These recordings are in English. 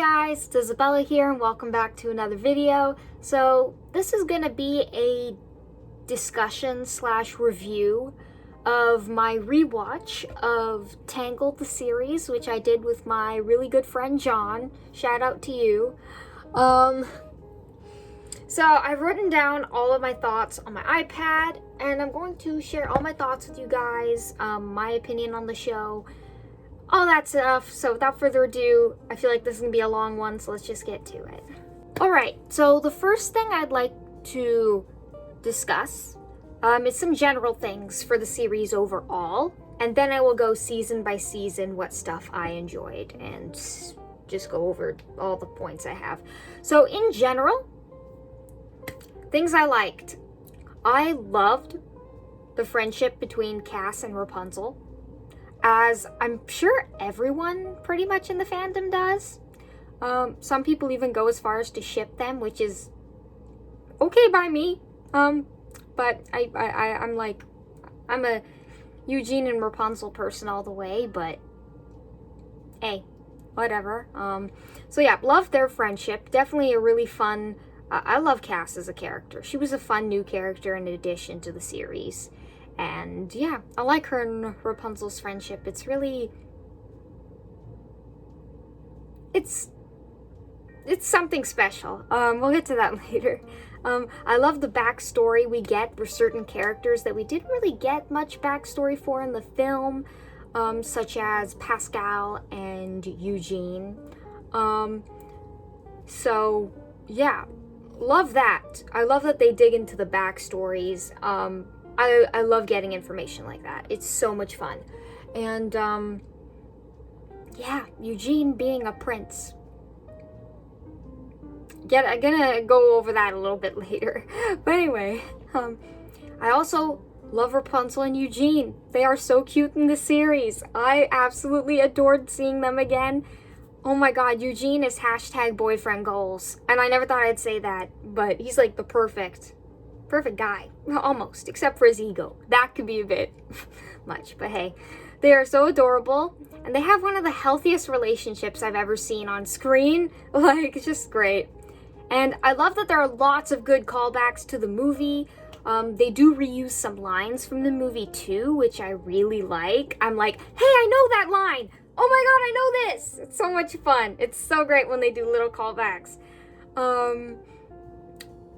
guys, it's Isabella here and welcome back to another video. So this is gonna be a discussion slash review of my rewatch of Tangled the series, which I did with my really good friend John. Shout out to you. So I've written down all of my thoughts on my iPad and I'm going to share all my thoughts with you guys, my opinion on the show, all that stuff. So without further ado, I feel like this is gonna be a long one, so let's just get to it. Alright, so the first thing I'd like to discuss is some general things for the series overall, and then I will go season by season what stuff I enjoyed and just go over all the points I have. So in general, things I liked. I loved the friendship between Cass and Rapunzel, as I'm sure everyone pretty much in the fandom does. Some people even go as far as to ship them, which is okay by me. But I'm a Eugene and Rapunzel person all the way, but hey, whatever. So yeah, loved their friendship. Definitely a really fun, I love Cass as a character. She was a fun new character in addition to the series. And yeah, I like her and Rapunzel's friendship. It's really, it's something special. We'll get to that later. I love the backstory we get for certain characters that we didn't really get much backstory for in the film, such as Pascal and Eugene. So yeah, love that. I love that they dig into the backstories. I love getting information like that. It's so much fun. And yeah, Eugene being a prince. I'm gonna go over that a little bit later. But anyway, I also love Rapunzel and Eugene. They are so cute in the series. I absolutely adored seeing them again. Oh my god, Eugene is hashtag boyfriend goals. And I never thought I'd say that, but he's like the perfect guy. Almost, except for his ego. That could be a bit much, but hey. They are so adorable, and they have one of the healthiest relationships I've ever seen on screen. Like, it's just great. And I love that there are lots of good callbacks to the movie. They do reuse some lines from the movie too, which I really like. I'm like, hey, I know that line! Oh my god, I know this! It's so much fun. It's so great when they do little callbacks.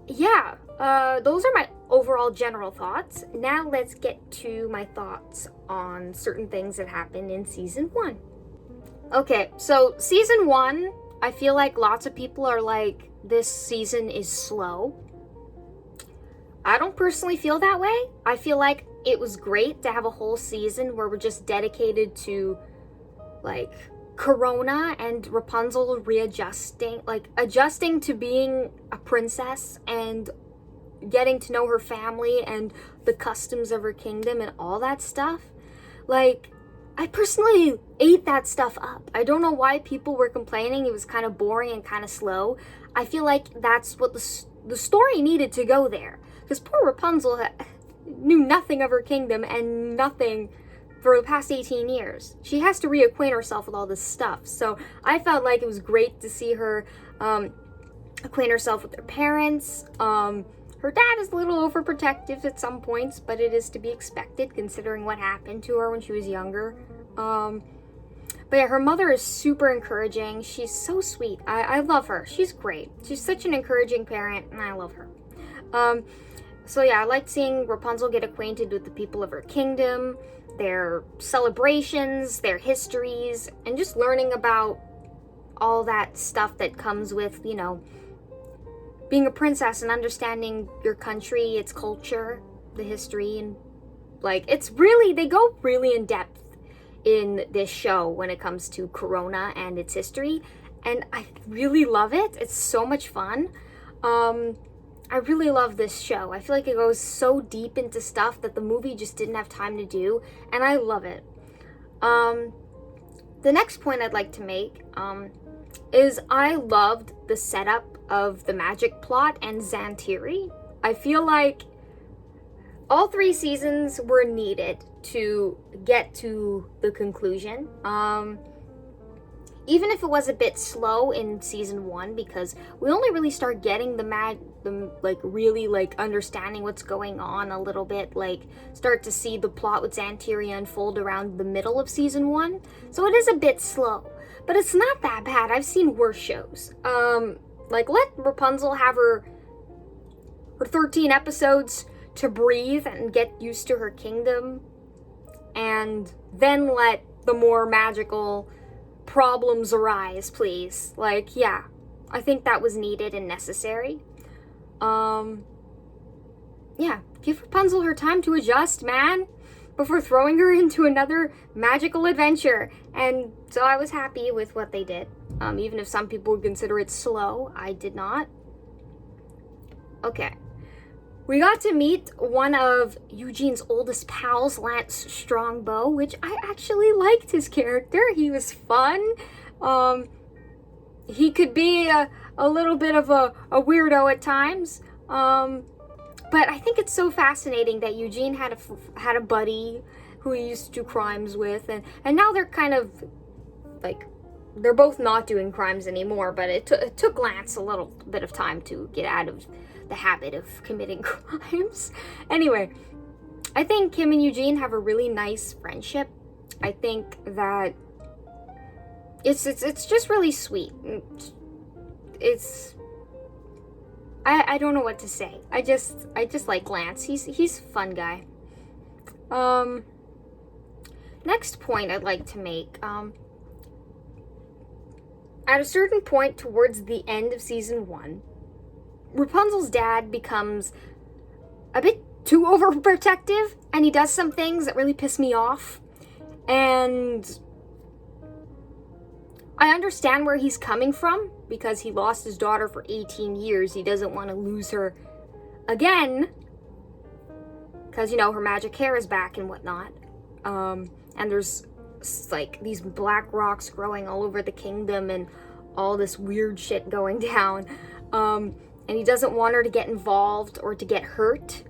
Yeah, those are my overall general thoughts. Now let's get to my thoughts on certain things that happened in season 1. Okay, so season 1, I feel like lots of people are like, this season is slow. I don't personally feel that way. I feel like it was great to have a whole season where we're just dedicated to like Corona and Rapunzel adjusting to being a princess and getting to know her family and the customs of her kingdom and all that stuff. Like, I personally ate that stuff up. I don't know why people were complaining it was kind of boring and kind of slow. I feel like that's what the story needed to go there. Because poor Rapunzel knew nothing of her kingdom and nothing for the past 18 years. She has to reacquaint herself with all this stuff. So I felt like it was great to see her acquaint herself with her parents. Her dad is a little overprotective at some points, but it is to be expected considering what happened to her when she was younger. But yeah, her mother is super encouraging. She's so sweet. I love her. She's great. She's such an encouraging parent, and I love her. So yeah, I liked seeing Rapunzel get acquainted with the people of her kingdom, their celebrations, their histories, and just learning about all that stuff that comes with, you know, being a princess and understanding your country, its culture, the history, and like, it's really, they go really in depth in this show when it comes to Corona and its history, and I really love it. It's so much fun. I really love this show. I feel like it goes so deep into stuff that the movie just didn't have time to do, and I love it. The next point I'd like to make is I loved the setup of the magic plot and Zantiri. I feel like all 3 seasons were needed to get to the conclusion. even if it was a bit slow in season 1, because we only really start getting the like really like understanding what's going on a little bit, like start to see the plot with Xanteria unfold around the middle of season 1. So it is a bit slow, but it's not that bad. I've seen worse shows. Like let Rapunzel have her 13 episodes to breathe and get used to her kingdom, and then let the more magical problems arise, please. Like, yeah, I think that was needed and necessary. Yeah, give Rapunzel her time to adjust, man, before throwing her into another magical adventure. And so I was happy with what they did. Even if some people would consider it slow, I did not. Okay. We got to meet one of Eugene's oldest pals, Lance Strongbow, which I actually liked his character. He was fun. He could be a little bit of a weirdo at times. But I think it's so fascinating that Eugene had a buddy who he used to do crimes with, and now they're kind of like, they're both not doing crimes anymore, but it took Lance a little bit of time to get out of the habit of committing crimes. Anyway, I think him and Eugene have a really nice friendship. I think that it's just really sweet. I don't know what to say. I just like Lance. He's a fun guy. Next point I'd like to make. At a certain point towards the end of season 1, Rapunzel's dad becomes a bit too overprotective, and he does some things that really piss me off. And I understand where he's coming from, because he lost his daughter for 18 years. He doesn't want to lose her again, because, you know, her magic hair is back and whatnot. And there's like these black rocks growing all over the kingdom and all this weird shit going down. And he doesn't want her to get involved or to get hurt.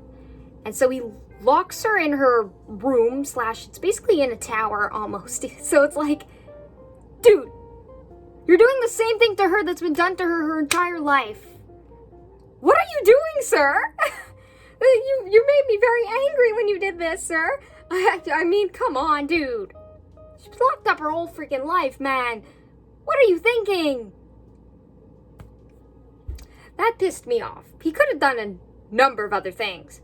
And so he locks her in her room / it's basically in a tower almost. So it's like, dude, you're doing the same thing to her that's been done to her entire life. What are you doing, sir? You made me very angry when you did this, sir. I mean, come on, dude. She's locked up her whole freaking life, man. What are you thinking? That pissed me off. He could have done a number of other things,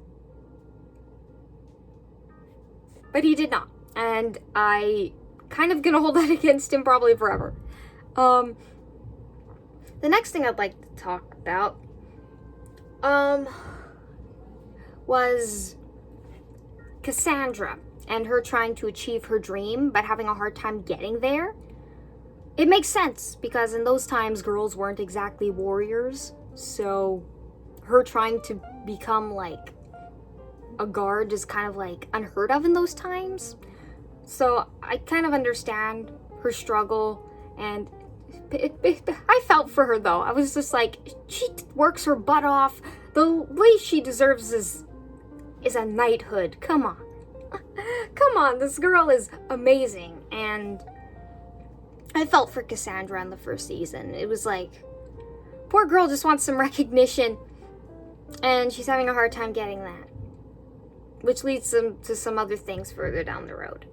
but he did not. And I kind of gonna hold that against him probably forever. The next thing I'd like to talk about was Cassandra and her trying to achieve her dream but having a hard time getting there. It makes sense, because in those times girls weren't exactly warriors, so her trying to become like a guard is kind of like unheard of in those times. So I kind of understand her struggle, and I felt for her though. I was just like, she works her butt off. The least she deserves is a knighthood. Come on. Come on, this girl is amazing. And I felt for Cassandra in the first season. It was like, poor girl just wants some recognition, and she's having a hard time getting that, which leads to some other things further down the road.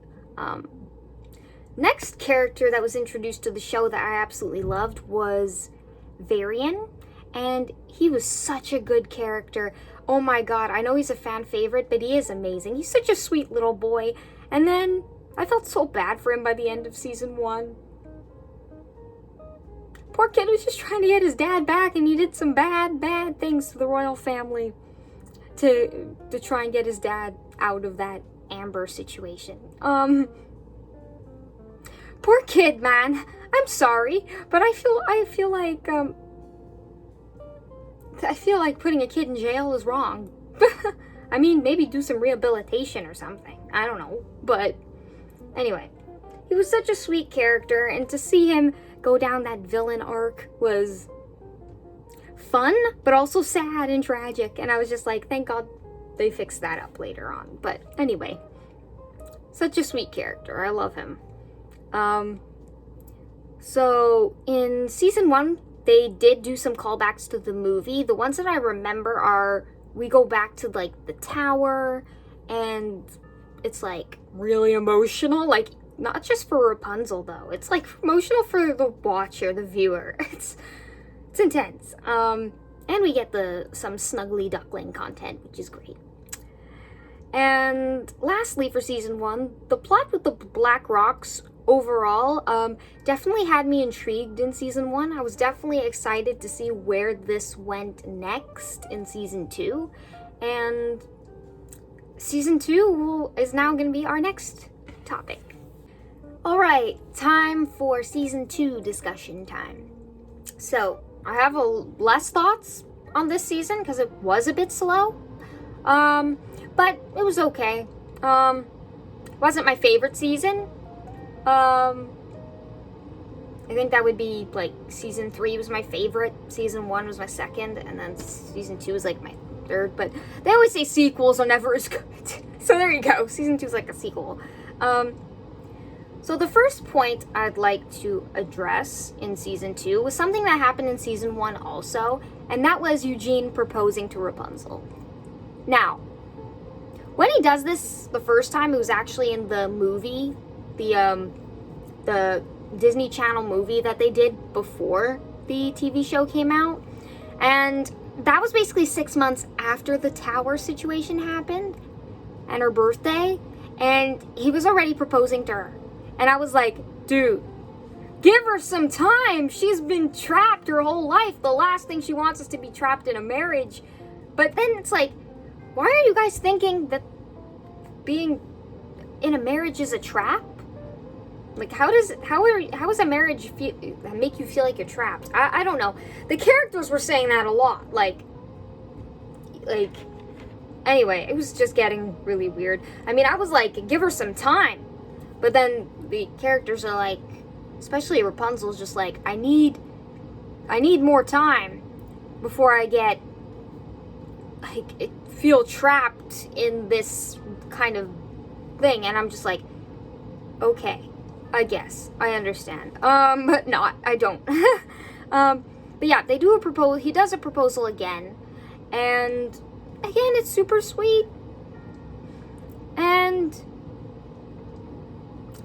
Next character that was introduced to the show that I absolutely loved was Varian, and he was such a good character. Oh my god, I know he's a fan favorite, but he is amazing. He's such a sweet little boy. And then I felt so bad for him by the end of season 1. Poor kid was just trying to get his dad back, and he did some bad things to the royal family to try and get his dad out of that Amber situation. Poor kid, man. I'm sorry, but I feel like putting a kid in jail is wrong. I mean, maybe do some rehabilitation or something. I don't know. But anyway, he was such a sweet character, and to see him go down that villain arc was fun, but also sad and tragic. And I was just like, thank God they fixed that up later on. But anyway, such a sweet character. I love him. So in season 1, they did do some callbacks to the movie. The ones that I remember are we go back to like the tower, and it's like really emotional. Like not just for Rapunzel though. It's like emotional for the watcher, the viewer. It's intense. And we get some snuggly duckling content, which is great. And lastly, for season 1, the plot with the Black Rocks overall definitely had me intrigued in season 1. I was definitely excited to see where this went next in season 2. And season 2 is now going to be our next topic. All right, time for season 2 discussion time. So, I have less thoughts on this season because it was a bit slow. But it was okay. Wasn't my favorite season. I think that would be like season 3 was my favorite, season 1 was my second, and then season 2 was like my third. But they always say sequels are never as good. So there you go. Season 2 is like a sequel. So the first point I'd like to address in season 2 was something that happened in season 1 also, and that was Eugene proposing to Rapunzel. Now, when he does this the first time, it was actually in the movie, the Disney Channel movie that they did before the TV show came out. And that was basically 6 months after the tower situation happened and her birthday. And he was already proposing to her. And I was like, dude, give her some time. She's been trapped her whole life. The last thing she wants is to be trapped in a marriage. But then it's like, why are you guys thinking that being in a marriage is a trap? Like, how does a marriage make you feel like you're trapped? I don't know. The characters were saying that a lot. Like, anyway, it was just getting really weird. I mean, I was like, give her some time. But then the characters are like, especially Rapunzel's just like, I need more time before I get, like, feel trapped in this kind of thing. And I'm just like, okay, I guess I understand. But no, I don't. But yeah, they do a proposal. He does a proposal again, and again, it's super sweet. And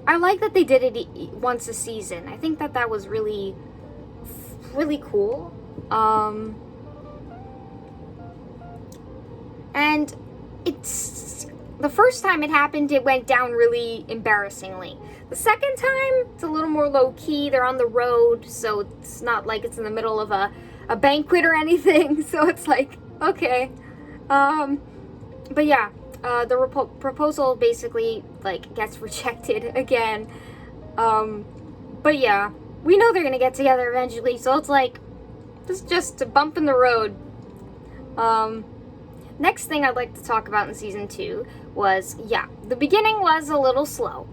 I like that they did it once a season. I think that was really, really cool. And it's the first time it happened, it went down really embarrassingly. The second time, it's a little more low-key. They're on the road, so it's not like it's in the middle of a banquet or anything. So it's like, okay. But yeah, the proposal basically, like, gets rejected again. But yeah, we know they're gonna get together eventually, so it's like, it's just a bump in the road. Next thing I'd like to talk about in season 2 was, yeah, the beginning was a little slow,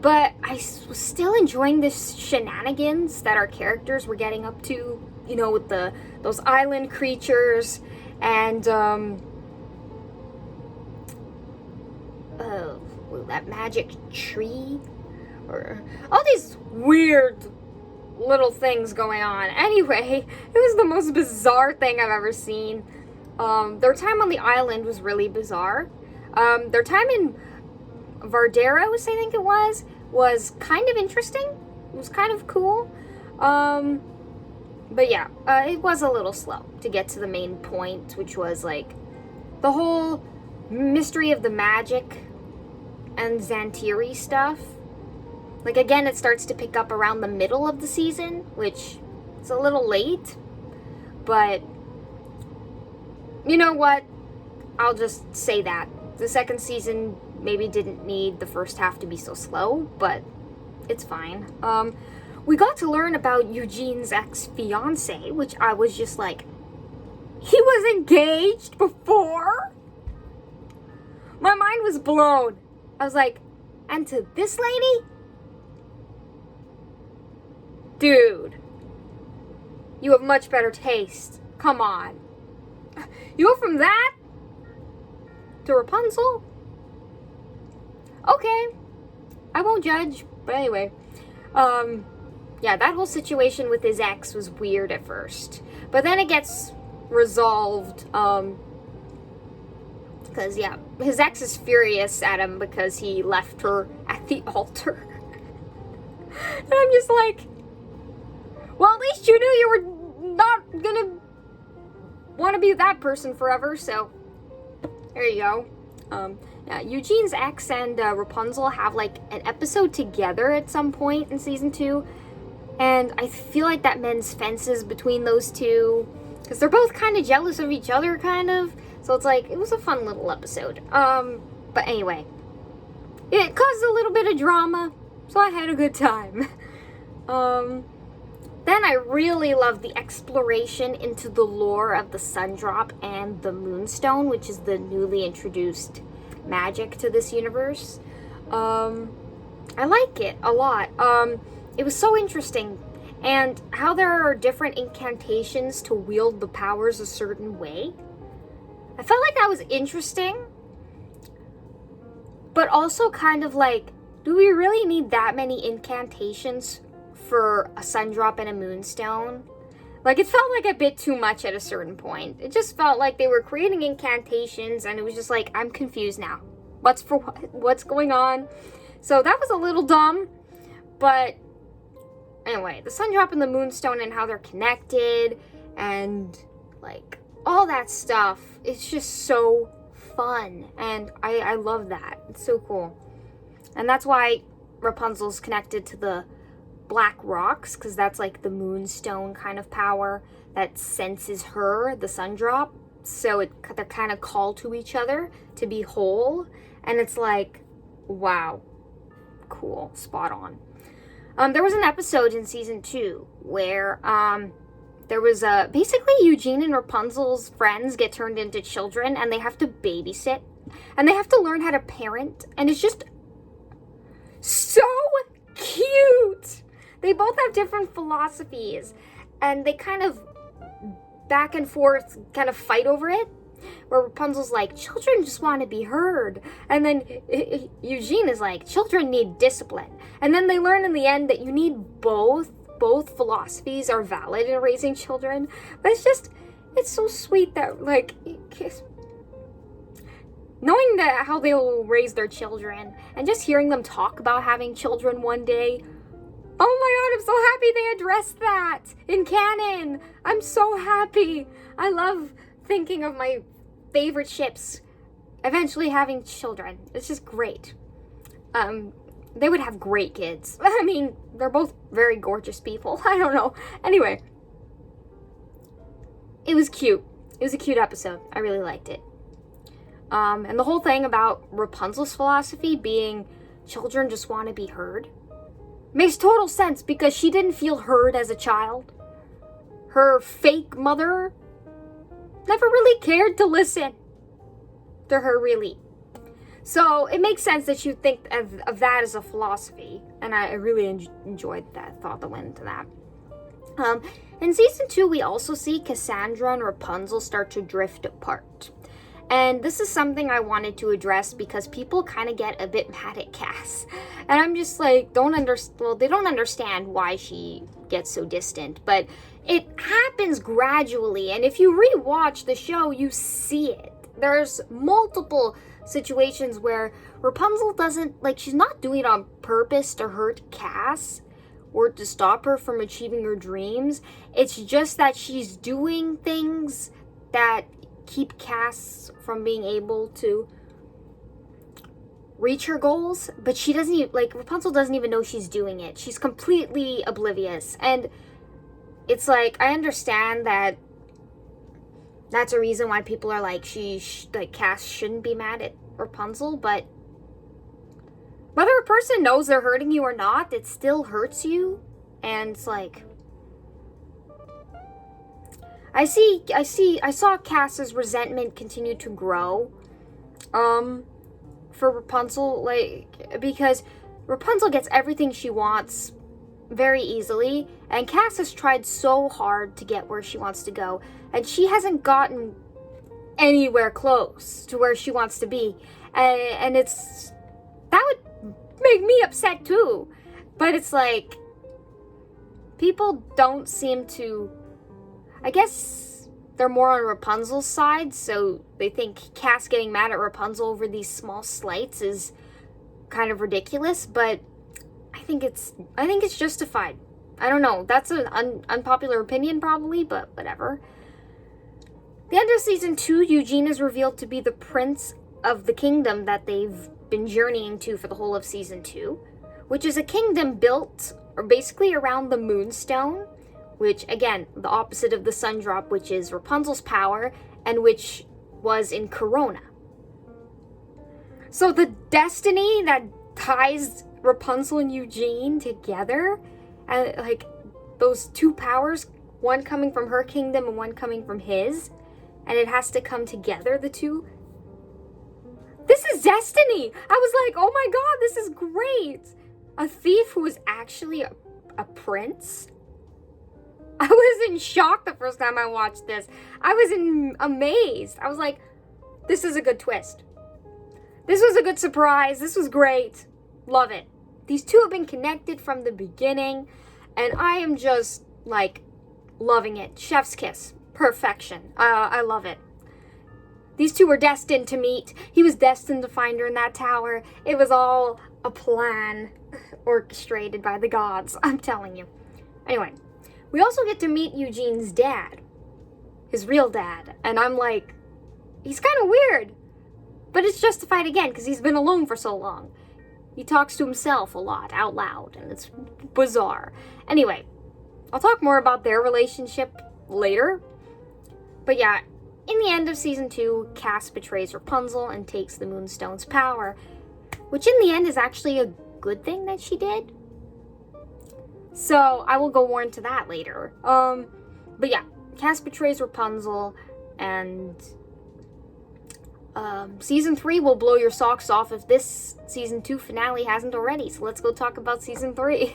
but I was still enjoying the shenanigans that our characters were getting up to, you know, with those island creatures and that magic tree, or all these weird little things going on. Anyway, it was the most bizarre thing I've ever seen. Their time on the island was really bizarre. Their time in Vardaros, I think it was kind of interesting. It was kind of cool. But yeah, it was a little slow to get to the main point, which was like the whole mystery of the magic and Zantiri stuff. Like, again, it starts to pick up around the middle of the season, which is a little late, but you know what? I'll just say that. The second season maybe didn't need the first half to be so slow, but it's fine. We got to learn about Eugene's ex-fiance, which I was just like, he was engaged before? My mind was blown. I was like, and to this lady? Dude, you have much better taste. Come on. You go from that to Rapunzel? Okay. I won't judge, but anyway. yeah, that whole situation with his ex was weird at first. But then it gets resolved, because, yeah, his ex is furious at him because he left her at the altar. And I'm just like, well, at least you knew you were not gonna want to be that person forever, so there you go. Yeah, Eugene's ex and Rapunzel have like an episode together at some point in season 2, and I feel like that mends fences between those two, because they're both kind of jealous of each other, kind of. So it's like, it was a fun little episode. But anyway, it caused a little bit of drama, so I had a good time. Then I really love the exploration into the lore of the Sun Drop and the Moonstone, which is the newly introduced magic to this universe. I like it a lot. It was so interesting, and how there are different incantations to wield the powers a certain way. I felt like that was interesting, but also kind of like, do we really need that many incantations for a sun drop and a moonstone? Like, it felt like a bit too much at a certain point. It just felt like they were creating incantations, and it was just like, I'm confused now. What's going on? So that was a little dumb, but anyway, the sun drop and the moonstone and how they're connected and like all that stuff, it's just so fun, and I love that. It's so cool. And that's why Rapunzel's connected to the black rocks, because that's like the moonstone kind of power that senses her, the sun drop. So they're kind of called to each other to be whole, and it's like, wow, cool, spot on. There was an episode in season 2 where there was basically Eugene and Rapunzel's friends get turned into children, and they have to babysit, and they have to learn how to parent, and it's just so cute. They both have different philosophies, and they kind of back and forth kind of fight over it, where Rapunzel's like, children just want to be heard, and then Eugene is like, children need discipline. And then they learn in the end that you need both philosophies are valid in raising children. But it's so sweet that, like, knowing that how they'll raise their children, and just hearing them talk about having children one day. Oh my god, I'm so happy they addressed that in canon. I'm so happy. I love thinking of my favorite ships eventually having children. It's just great. They would have great kids. I mean, they're both very gorgeous people. I don't know. Anyway, it was cute. It was a cute episode. I really liked it. And the whole thing about Rapunzel's philosophy being children just want to be heard makes total sense, because she didn't feel heard as a child. Her fake mother never really cared to listen to her, really. So it makes sense that you think of that as a philosophy, and I really enjoyed that thought that went into that. In season 2, we also see Cassandra and Rapunzel start to drift apart. And this is something I wanted to address because people kind of get a bit mad at Cass. And I'm just like, they don't understand why she gets so distant. But it happens gradually, and if you rewatch the show, you see it. There's multiple situations where Rapunzel doesn't, like, she's not doing it on purpose to hurt Cass or to stop her from achieving her dreams. It's just that she's doing things that keep Cass from being able to reach her goals, but she doesn't even, like, Rapunzel doesn't even know she's doing it. She's completely oblivious, and it's like, I understand that that's a reason why people are like, Cass shouldn't be mad at Rapunzel, but whether a person knows they're hurting you or not, it still hurts you, and it's like, I saw Cass's resentment continue to grow, for Rapunzel, like, because Rapunzel gets everything she wants very easily, and Cass has tried so hard to get where she wants to go, and she hasn't gotten anywhere close to where she wants to be, and that would make me upset too, but it's like, people don't seem to, I guess they're more on Rapunzel's side, so they think Cass getting mad at Rapunzel over these small slights is kind of ridiculous, but I think it's justified. I don't know. That's an unpopular opinion probably, but whatever. The end of season 2, Eugene is revealed to be the prince of the kingdom that they've been journeying to for the whole of season 2, which is a kingdom built basically around the Moonstone, which, again, the opposite of the Sun Drop, which is Rapunzel's power, and which was in Corona. So the destiny that ties Rapunzel and Eugene together, and like those two powers, one coming from her kingdom and one coming from his, and it has to come together, the two. This is destiny! I was like, oh my god, this is great! A thief who was actually a prince? I was in shock the first time I watched this. I was amazed. I was like, this is a good twist. This was a good surprise. This was great. Love it. These two have been connected from the beginning, and I am just, like, loving it. Chef's kiss. Perfection. I love it. These two were destined to meet. He was destined to find her in that tower. It was all a plan orchestrated by the gods. I'm telling you. Anyway, we also get to meet Eugene's dad. His real dad. And I'm like, he's kind of weird. But it's justified again, because he's been alone for so long. He talks to himself a lot, out loud, and it's bizarre. Anyway, I'll talk more about their relationship later. But yeah, in the end of season 2, Cass betrays Rapunzel and takes the Moonstone's power, which in the end is actually a good thing that she did. So I will go more into that later. But yeah, Cass betrays Rapunzel, and season 3 will blow your socks off if this season 2 finale hasn't already. So let's go talk about season 3.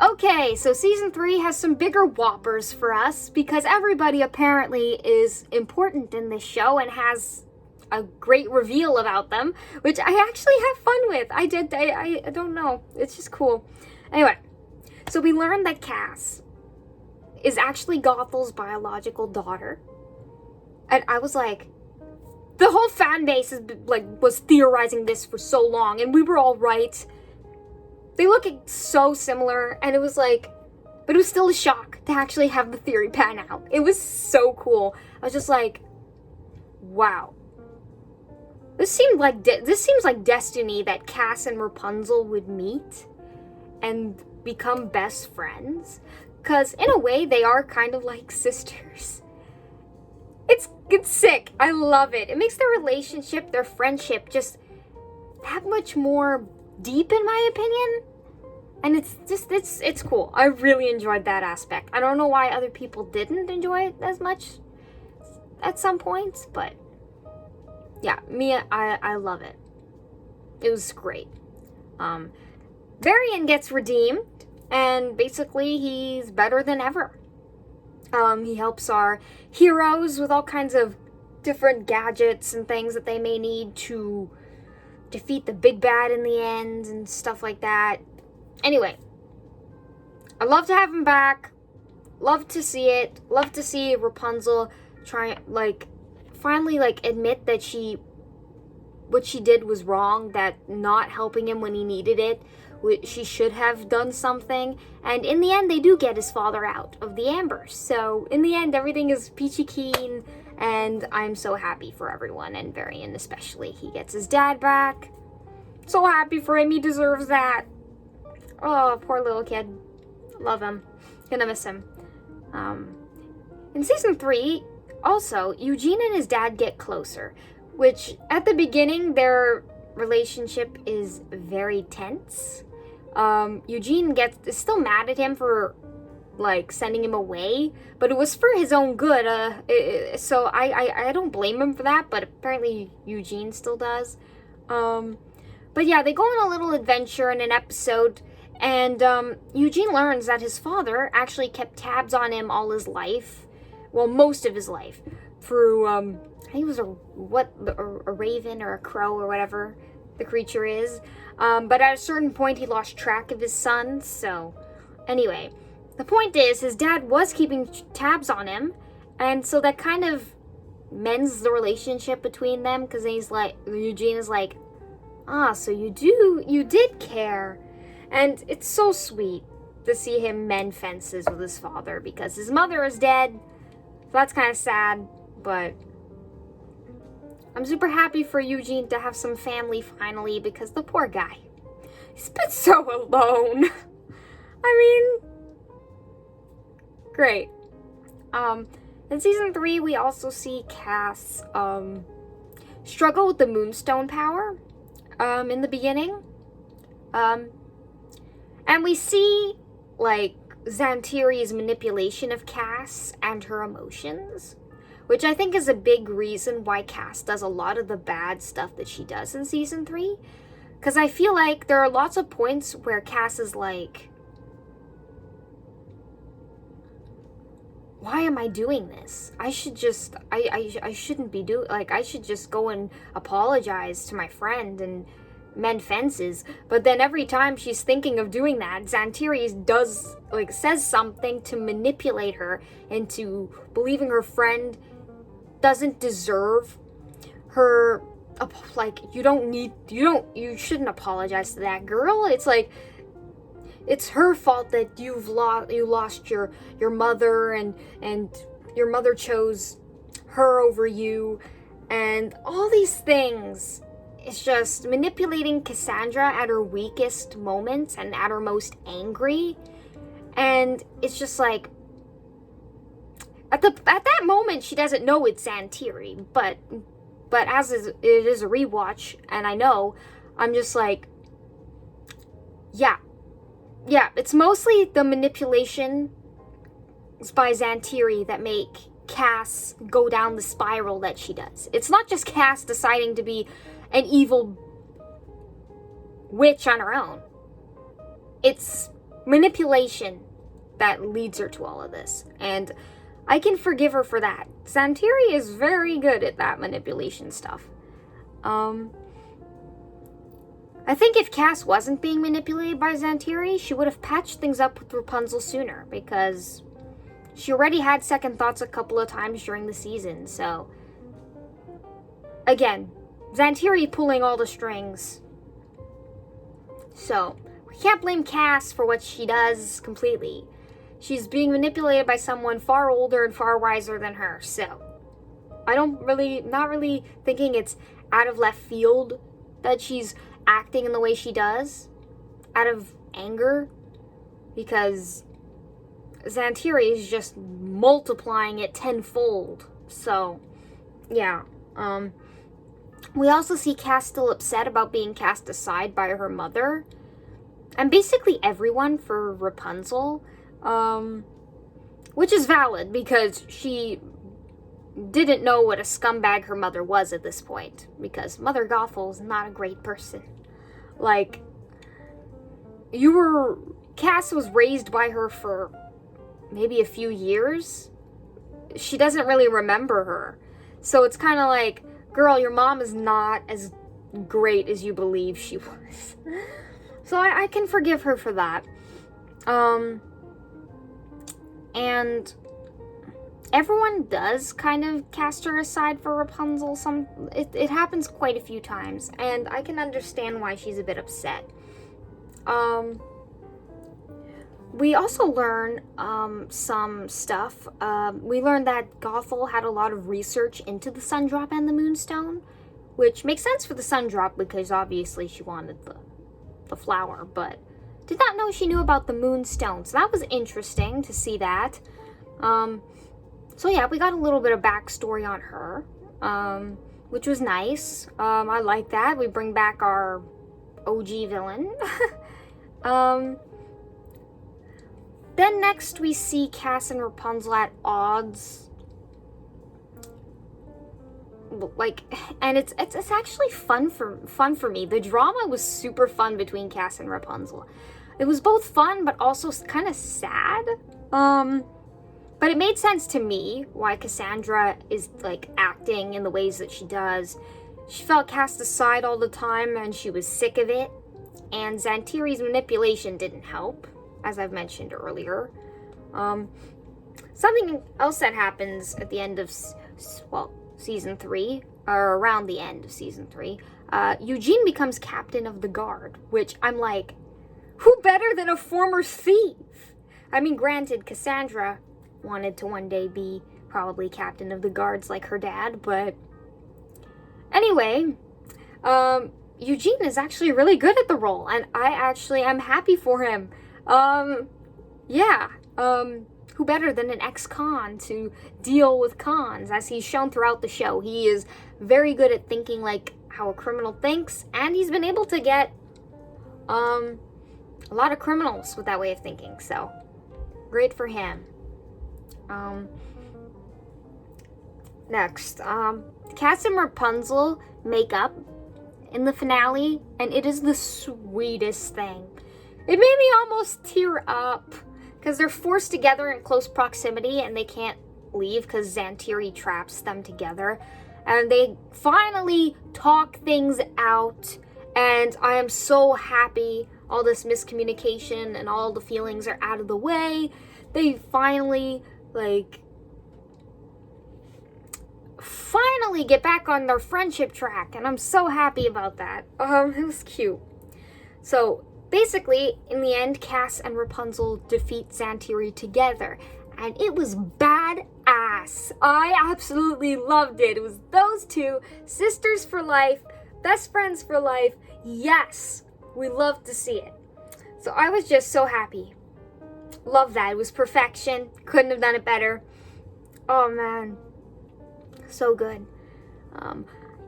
Okay, so season 3 has some bigger whoppers for us because everybody apparently is important in this show and has a great reveal about them, which I actually have fun with. I don't know. It's just cool. Anyway, so we learned that Cass is actually Gothel's biological daughter. And I was like, the whole fan base was theorizing this for so long, and we were all right. They look so similar, and it was like, but it was still a shock to actually have the theory pan out. It was so cool. I was just like, wow. This seems like destiny that Cass and Rapunzel would meet and become best friends. Because in a way, they are kind of like sisters. It's sick. I love it. It makes their relationship, their friendship, just that much more deep, in my opinion. And it's cool. I really enjoyed that aspect. I don't know why other people didn't enjoy it as much at some points, but yeah, I love it. It was great. Varian gets redeemed, and basically he's better than ever. He helps our heroes with all kinds of different gadgets and things that they may need to defeat the big bad in the end and stuff like that. Anyway, I love to have him back. Love to see it. Love to see Rapunzel finally admit that what she did was wrong, that not helping him when he needed it. She should have done something. And in the end, they do get his father out of the ambers. So in the end, everything is peachy keen. And I'm so happy for everyone, and Varian especially. He gets his dad back. So happy for him. He deserves that. Oh, poor little kid. Love him. Gonna miss him. In season 3, also, Eugene and his dad get closer. Which, at the beginning, their relationship is very tense. Eugene is still mad at him for sending him away, but it was for his own good. So I don't blame him for that, but apparently Eugene still does. But yeah, they go on a little adventure in an episode, and Eugene learns that his father actually kept tabs on him all his life, well, most of his life, through I think it was a raven or a crow or whatever the creature is. But at a certain point, he lost track of his son. So, anyway, the point is, his dad was keeping tabs on him, and so that kind of mends the relationship between them, because he's like, Eugene is like, so you did care. And it's so sweet to see him mend fences with his father, because his mother is dead. So that's kind of sad, but I'm super happy for Eugene to have some family finally, because the poor guy, he's been so alone. I mean, great. In season 3, we also see Cass struggle with the Moonstone power in the beginning. And we see, like, Xantiri's manipulation of Cass and her emotions, which I think is a big reason why Cass does a lot of the bad stuff that she does in season 3. Because I feel like there are lots of points where Cass is like, why am I doing this? I should just, I shouldn't be doing, like, I should just go and apologize to my friend and mend fences. But then every time she's thinking of doing that, Xantiri does, like, says something to manipulate her into believing her friend doesn't deserve her, like, you shouldn't apologize to that girl. It's like, it's her fault that you lost your mother, and your mother chose her over you, and all these things. It's just manipulating Cassandra at her weakest moments and at her most angry. And it's just like, at that moment she doesn't know it's Xantiri, but as it is a rewatch, and I know, I'm just like, yeah, it's mostly the manipulation by Xantiri that make Cass go down the spiral that she does. It's not just Cass deciding to be an evil witch on her own. It's manipulation that leads her to all of this. And I can forgive her for that. Xantiri is very good at that manipulation stuff. I think if Cass wasn't being manipulated by Xantiri, she would have patched things up with Rapunzel sooner, because she already had second thoughts a couple of times during the season. So, again, Xantiri pulling all the strings. So, we can't blame Cass for what she does completely. She's being manipulated by someone far older and far wiser than her. So, not really thinking it's out of left field that she's acting in the way she does out of anger, because Xantiri is just multiplying it tenfold. So, yeah. We also see Cass still upset about being cast aside by her mother, and basically everyone for Rapunzel, which is valid, because she didn't know what a scumbag her mother was at this point, because Mother Gothel is not a great person. Like, Cass was raised by her for maybe a few years. She doesn't really remember her. So it's kind of like, girl, your mom is not as great as you believe she was. So I can forgive her for that. And everyone does kind of cast her aside for Rapunzel. It happens quite a few times, and I can understand why she's a bit upset. We also learn some stuff. We learned that Gothel had a lot of research into the Sun Drop and the Moonstone, which makes sense for the Sun Drop, because obviously she wanted the flower, but did not know she knew about the Moonstone. So that was interesting to see that. So yeah, we got a little bit of backstory on her, which was nice. I like that. We bring back our OG villain. Then next we see Cass and Rapunzel at odds. Like, and it's actually fun for me. The drama was super fun between Cass and Rapunzel. It was both fun, but also kind of sad. But it made sense to me why Cassandra is, like, acting in the ways that she does. She felt cast aside all the time, and she was sick of it. And Xantiri's manipulation didn't help, as I've mentioned earlier. Something else that happens at the end of, season 3, or around the end of season 3, Eugene becomes captain of the guard, which I'm like, who better than a former thief? I mean, granted, Cassandra wanted to one day be probably captain of the guards like her dad, but anyway, Eugene is actually really good at the role, and I'm happy for him. Who better than an ex-con to deal with cons, as he's shown throughout the show. He is very good at thinking like how a criminal thinks, and he's been able to get a lot of criminals with that way of thinking, so great for him. Next, Cass and Rapunzel make up in the finale, and it is the sweetest thing. It made me almost tear up, because they're forced together in close proximity, and they can't leave because Zantiri traps them together. And they finally talk things out, and I am so happy all this miscommunication and all the feelings are out of the way. They finally get back on their friendship track, and I'm so happy about that. It was cute. So basically, in the end, Cass and Rapunzel defeat Zantiri together, and it was badass. I absolutely loved it. It was those two, sisters for life, best friends for life. Yes, we love to see it. So I was just so happy. Love that. It was perfection. Couldn't have done it better. Oh man, so good.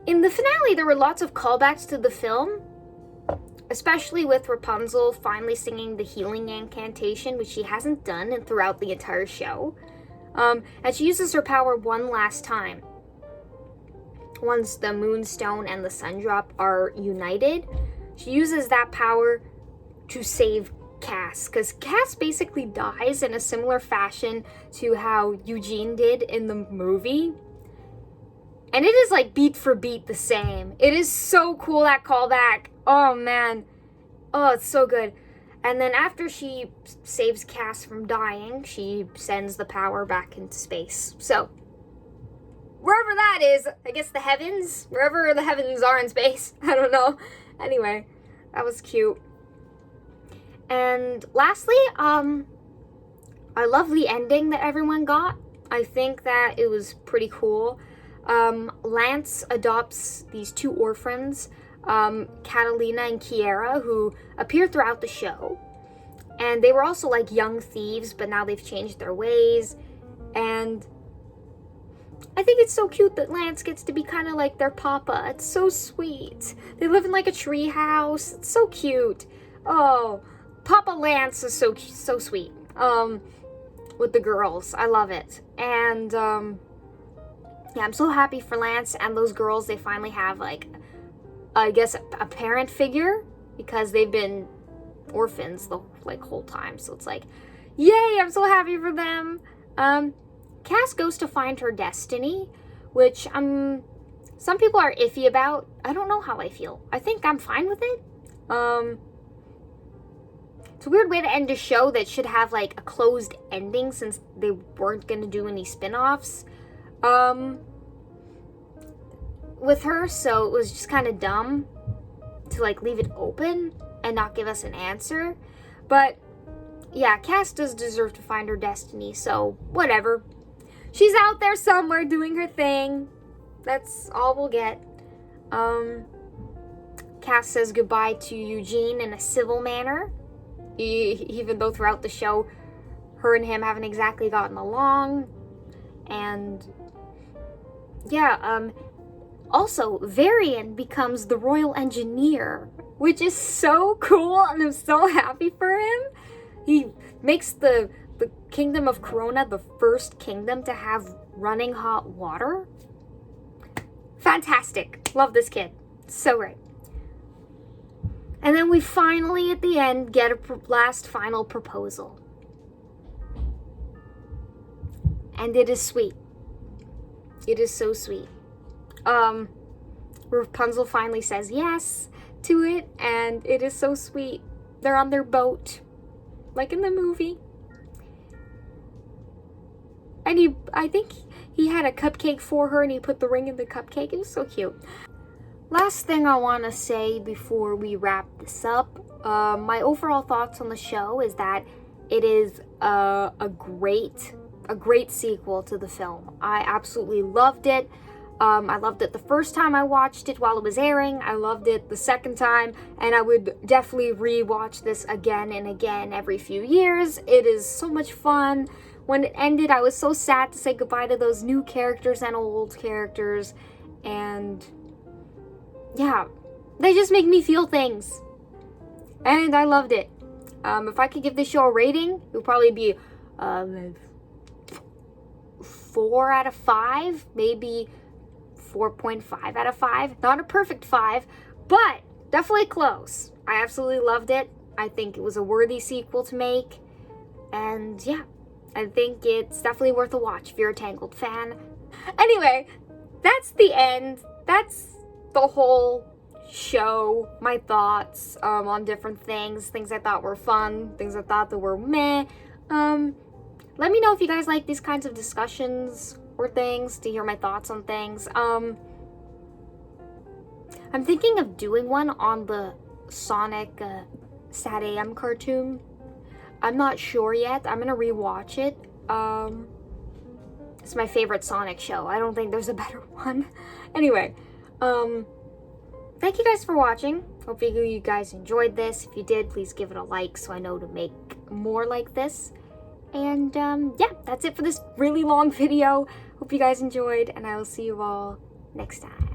In the finale, there were lots of callbacks to the film, especially with Rapunzel finally singing the healing incantation, which she hasn't done throughout the entire show. And she uses her power one last time. Once the Moonstone and the Sundrop are united, she uses that power to save Cass, because Cass basically dies in a similar fashion to how Eugene did in the movie. And it is like beat for beat the same. It is so cool, that callback. Oh man. Oh, it's so good. And then after she saves Cass from dying, she sends the power back into space. So, wherever that is, I guess the heavens, wherever the heavens are in space, I don't know. Anyway, that was cute. And lastly, I love the ending that everyone got. I think that it was pretty cool. Lance adopts these two orphans, Catalina and Kiera, who appear throughout the show. And they were also like young thieves, but now they've changed their ways. And I think it's so cute that Lance gets to be kind of like their papa. It's so sweet. They live in like a tree house. It's so cute. Oh, Papa Lance is so sweet. With the girls. I love it. And, yeah, I'm so happy for Lance and those girls. They finally have, like, I guess, a parent figure, because they've been orphans the, whole time. So it's like, yay, I'm so happy for them. Cass goes to find her destiny, which, some people are iffy about. I don't know how I feel. I think I'm fine with it. It's a weird way to end a show that should have, like, a closed ending, since they weren't going to do any spin-offs. With her, so it was just kind of dumb to, like, leave it open and not give us an answer. But, yeah, Cass does deserve to find her destiny, so whatever. She's out there somewhere doing her thing. That's all we'll get. Cass says goodbye to Eugene in a civil manner, even though throughout the show, her and him haven't exactly gotten along. And yeah, also, Varian becomes the Royal Engineer, which is so cool, and I'm so happy for him. He makes the Kingdom of Corona the first kingdom to have running hot water. Fantastic. Love this kid. So great. And then we finally, at the end, get a last final proposal. And it is sweet. It is so sweet. Rapunzel finally says yes to it, and it is so sweet. They're on their boat, like in the movie. And I think he had a cupcake for her and he put the ring in the cupcake. It was so cute. Last thing I want to say before we wrap this up, my overall thoughts on the show is that it is a great sequel to the film. I absolutely loved it. I loved it the first time I watched it while it was airing. I loved it the second time, and I would definitely re-watch this again and again every few years. It is so much fun. When it ended, I was so sad to say goodbye to those new characters and old characters, and yeah, they just make me feel things, and I loved it. If I could give this show a rating, it would probably be 4 out of 5, maybe 4.5 out of 5. Not a perfect 5, but definitely close. I absolutely loved it. I think it was a worthy sequel to make, and yeah, I think it's definitely worth a watch if you're a Tangled fan. Anyway, that's the end. That's the whole show. My thoughts on different things I thought were fun, things I thought that were meh. Let me know if you guys like these kinds of discussions or things, to hear my thoughts on things. I'm thinking of doing one on the Sonic Sad AM cartoon. I'm not sure yet. I'm gonna rewatch it. It's my favorite Sonic show. I don't think there's a better one. Anyway, thank you guys for watching. Hope you guys enjoyed this. If you did, please give it a like so I know to make more like this. And yeah, that's it for this really long video. Hope you guys enjoyed, and I will see you all next time.